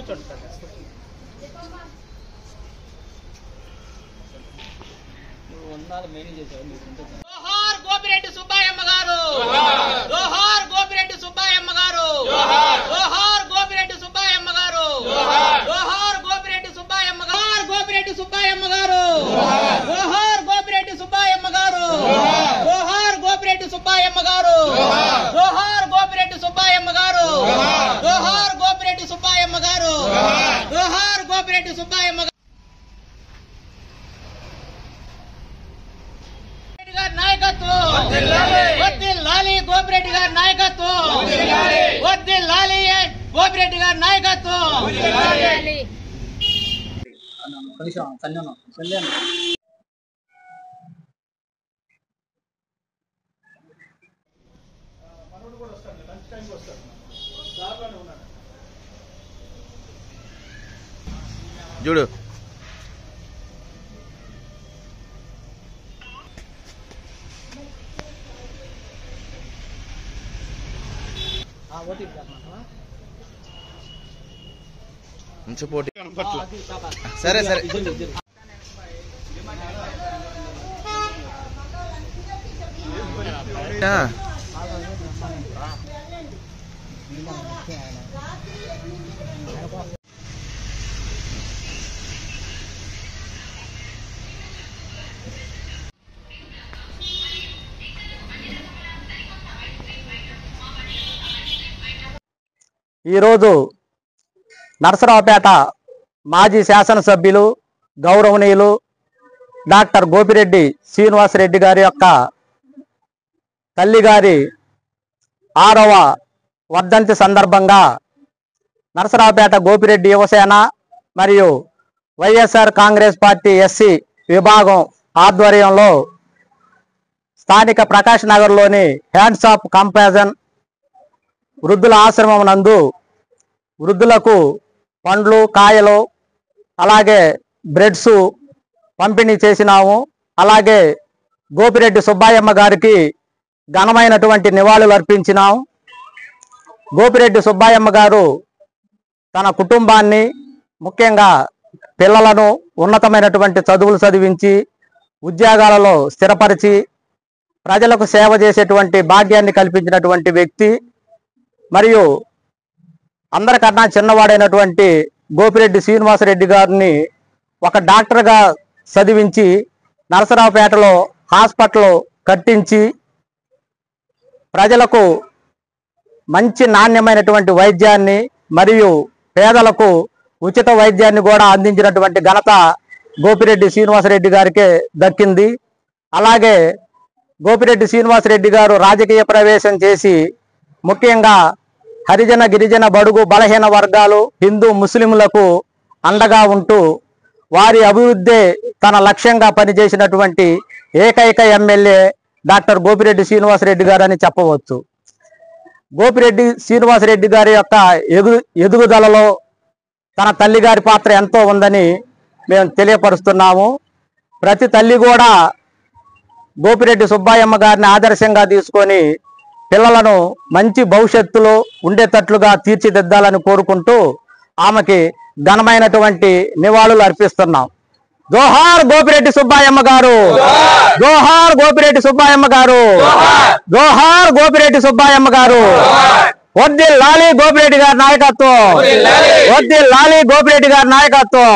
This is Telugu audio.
జోహార్ గోపిరెడ్డి సుబ్బయ్యమ్మ గారు, జోహార్ గోపిరెడ్డి సుబ్బయ్యమ్మ గారు, జోహార్ గోపిరెడ్డి సుబ్బయ్యమ్మ గారు, జోహార్ గోపిరెడ్డి సుబ్బయ్యమ్మ గారు, గోపిరెడ్డి సుబ్బయ్యమ్మ గారు, జోహార్ గోపిరెడ్డి సుబ్బయ్యమ్మ గారు, జోహార్ గోపిరెడ్డి సుబ్బయ్యమ్మ గారు, జోహార్ గోపిరెడ్డి సుబ్బయ్యమ్మ గారు, జోహార్ గోపిరెడ్డి సుబ్బయ్యమ్మ గారు, జోహార్ గోపిరెడ్డి సుబ్బయ్యమ్మ గారు నాయకత్వం, వర్ధిల్లాలి గోపిరెడ్డి గారి నాయకత్వం, వర్ధిల్లాలి గోపిరెడ్డి గారి నాయకత్వం. చూడు మంచి పోటీ. సరే సరే ఈరోజు నరసరావుపేట మాజీ శాసనసభ్యులు గౌరవనీయులు డాక్టర్ గోపిరెడ్డి శ్రీనివాసరెడ్డి గారి యొక్క తల్లిగారి 6వ వర్ధంతి సందర్భంగా నరసరావుపేట గోపిరెడ్డి యువసేన మరియు వైఎస్ఆర్ కాంగ్రెస్ పార్టీ ఎస్సీ విభాగం ఆధ్వర్యంలో స్థానిక ప్రకాష్ నగర్లోని హ్యాండ్స్ ఆఫ్ కంపాషన్ వృద్ధుల ఆశ్రమం నందు వృద్ధులకు పండ్లు కాయలు అలాగే బ్రెడ్స్ పంపిణీ చేసినాము. అలాగే గోపిరెడ్డి సుబ్బయ్యమ్మ గారికి ఘనమైనటువంటి నివాళులు అర్పించినాం. గోపిరెడ్డి సుబ్బయ్యమ్మ గారు తన కుటుంబాన్ని ముఖ్యంగా పిల్లలను ఉన్నతమైనటువంటి చదువులు చదివించి ఉద్యోగాలలో స్థిరపరిచి ప్రజలకు సేవ చేసేటువంటి భాగ్యాన్ని కల్పించినటువంటి వ్యక్తి. మరియు అందరికన్నా చిన్నవాడైనటువంటి గోపిరెడ్డి శ్రీనివాసరెడ్డి గారిని ఒక డాక్టర్గా చదివించి నరసరావుపేటలో హాస్పిటల్ కట్టించి ప్రజలకు మంచి నాణ్యమైనటువంటి వైద్యాన్ని మరియు పేదలకు ఉచిత వైద్యాన్ని కూడా అందించినటువంటి ఘనత గోపిరెడ్డి శ్రీనివాసరెడ్డి గారికే దక్కింది. అలాగే గోపిరెడ్డి శ్రీనివాసరెడ్డి గారు రాజకీయ ప్రవేశం చేసి ముఖ్యంగా హరిజన గిరిజన బడుగు బలహీన వర్గాలు హిందూ ముస్లింలకు అండగా ఉంటూ వారి అభివృద్ధే తన లక్ష్యంగా పనిచేసినటువంటి ఏకైక ఎమ్మెల్యే డాక్టర్ గోపిరెడ్డి శ్రీనివాసరెడ్డి గారు అని చెప్పవచ్చు. గోపిరెడ్డి శ్రీనివాసరెడ్డి గారి యొక్క ఎదుగుదలలో తన తల్లిగారి పాత్ర ఎంతో ఉందని మేము తెలియపరుస్తున్నాము. ప్రతి తల్లి కూడా గోపిరెడ్డి సుబ్బయ్యమ్మ గారిని ఆదర్శంగా తీసుకొని పిల్లలను మంచి భవిష్యత్తులో ఉండేటట్లుగా తీర్చిదిద్దాలని కోరుకుంటూ ఆమెకి ఘనమైనటువంటి నివాళులు అర్పిస్తున్నాం. జోహార్ గోపిరెడ్డి సుబ్బయ్యమ్మ గారు, జోహార్ గోపిరెడ్డి సుబ్బయ్యమ్మ గారు, జోహార్ గోపిరెడ్డి సుబ్బయ్యమ్మ గారు. వర్ధిల్లాలి గోపిరెడ్డి గారి నాయకత్వం, వర్ధిల్లాలి గోపిరెడ్డి గారి నాయకత్వం.